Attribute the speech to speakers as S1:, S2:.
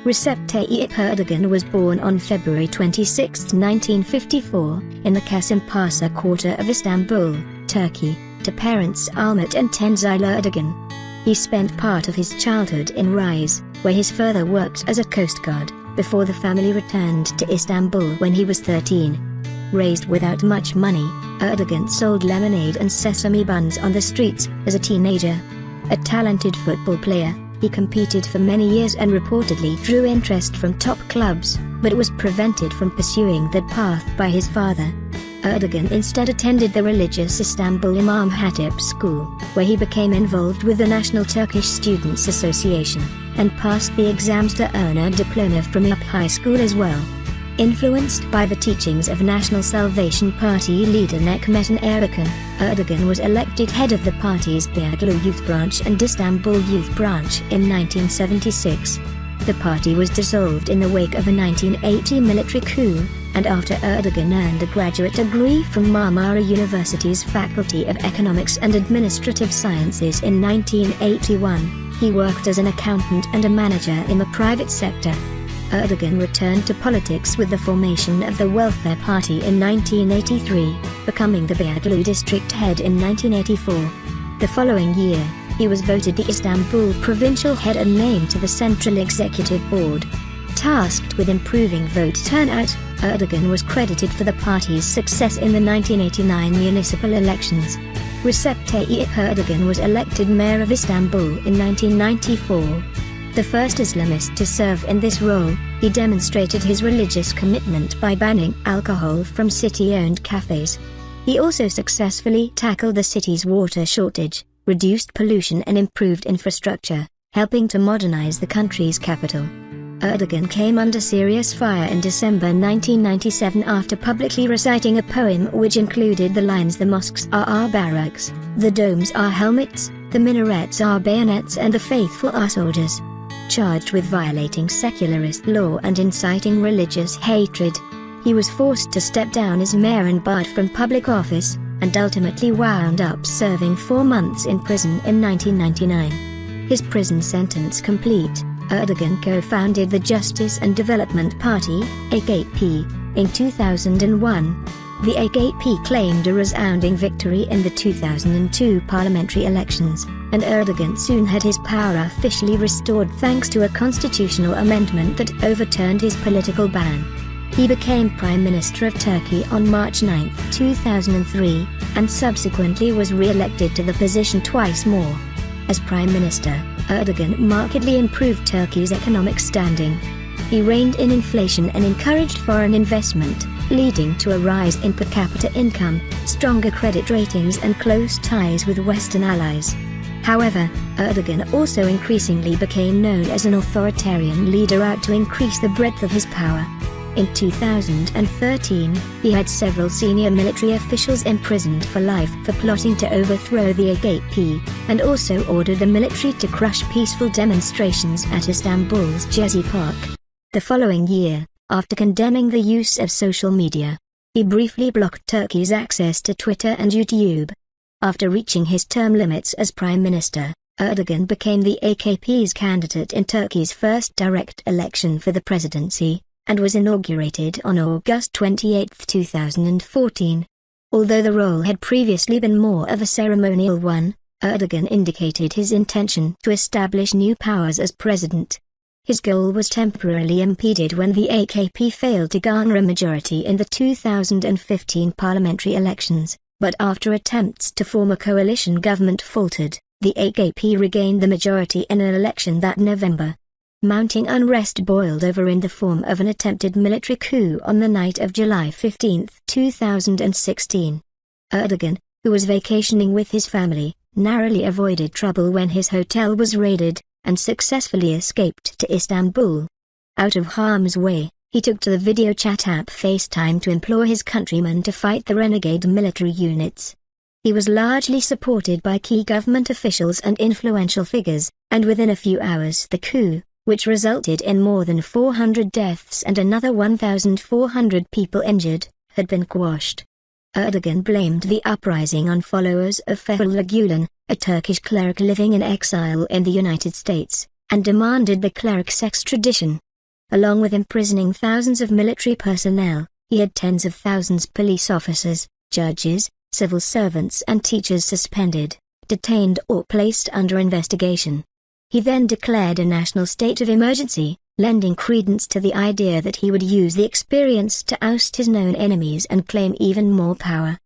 S1: Recep Tayyip Erdoğan was born on February 26, 1954, in the Kasımpaşa quarter of Istanbul, Turkey, to parents Ahmet and Tenzil Erdogan. He spent part of his childhood in Rize, where his father worked as a coast guard, before the family returned to Istanbul when he was 13. Raised without much money, Erdogan sold lemonade and sesame buns on the streets as a teenager. A talented football player, he competed for many years and reportedly drew interest from top clubs, but was prevented from pursuing that path by his father. Erdogan instead attended the religious Istanbul Imam Hatip School, where he became involved with the National Turkish Students Association, and passed the exams to earn a diploma from UP High School as well. Influenced by the teachings of National Salvation Party leader Necmettin Erbakan, Erdogan was elected head of the party's Biography youth branch and Istanbul youth branch in 1976. The party was dissolved in the wake of a 1980 military coup, and after Erdogan earned a graduate degree from Marmara University's Faculty of Economics and Administrative Sciences in 1981, he worked as an accountant and a manager in the private sector. Erdogan returned to politics with the formation of the Welfare Party in 1983, becoming the Biography district head in 1984. The following year, he was voted the Istanbul provincial head and named to the Central Executive Board. Tasked with improving vote turnout, Erdogan was credited for the party's success in the 1989 municipal elections. Recep Tayyip Erdogan was elected mayor of Istanbul in 1994. The first Islamist to serve in this role, he demonstrated his religious commitment by banning alcohol from city-owned cafes. He also successfully tackled the city's water shortage, reduced pollution and improved infrastructure, helping to modernize the country's capital. Erdogan came under serious fire in December 1997 after publicly reciting a poem which included the lines "The mosques are our barracks, the domes are helmets, the minarets are bayonets and the faithful are soldiers." Charged with violating secularist law and inciting religious hatred, he was forced to step down as mayor and barred from public office, and ultimately wound up serving 4 months in prison in 1999. His prison sentence complete, Erdogan co-founded the Justice and Development Party, AKP, in 2001. The AKP claimed a resounding victory in the 2002 parliamentary elections, and Erdogan soon had his power officially restored thanks to a constitutional amendment that overturned his political ban. He became Prime Minister of Turkey on March 9, 2003, and subsequently was re-elected to the position twice more. As Prime Minister, Erdogan markedly improved Turkey's economic standing. He reined in inflation and encouraged foreign investment, leading to a rise in per capita income, stronger credit ratings and close ties with Western allies. However, Erdogan also increasingly became known as an authoritarian leader out to increase the breadth of his power. In 2013, he had several senior military officials imprisoned for life for plotting to overthrow the AKP, and also ordered the military to crush peaceful demonstrations at Istanbul's Gezi Park. The following year, after condemning the use of social media, he briefly blocked Turkey's access to Twitter and YouTube. After reaching his term limits as Prime Minister, Erdogan became the AKP's candidate in Turkey's first direct election for the presidency, and was inaugurated on August 28, 2014. Although the role had previously been more of a ceremonial one, Erdogan indicated his intention to establish new powers as president. His goal was temporarily impeded when the AKP failed to garner a majority in the 2015 parliamentary elections, but after attempts to form a coalition government faltered, the AKP regained the majority in an election that November. Mounting unrest boiled over in the form of an attempted military coup on the night of July 15, 2016. Erdogan, who was vacationing with his family, narrowly avoided trouble when his hotel was raided, and successfully escaped to Istanbul. Out of harm's way, he took to the video chat app FaceTime to implore his countrymen to fight the renegade military units. He was largely supported by key government officials and influential figures, and within a few hours the coup, which resulted in more than 400 deaths and another 1,400 people injured, had been quashed. Erdogan blamed the uprising on followers of Fethullah Gulen, a Turkish cleric living in exile in the United States, and demanded the cleric's extradition. Along with imprisoning thousands of military personnel, he had tens of thousands of police officers, judges, civil servants and teachers suspended, detained or placed under investigation. He then declared a national state of emergency, lending credence to the idea that he would use the experience to oust his known enemies and claim even more power.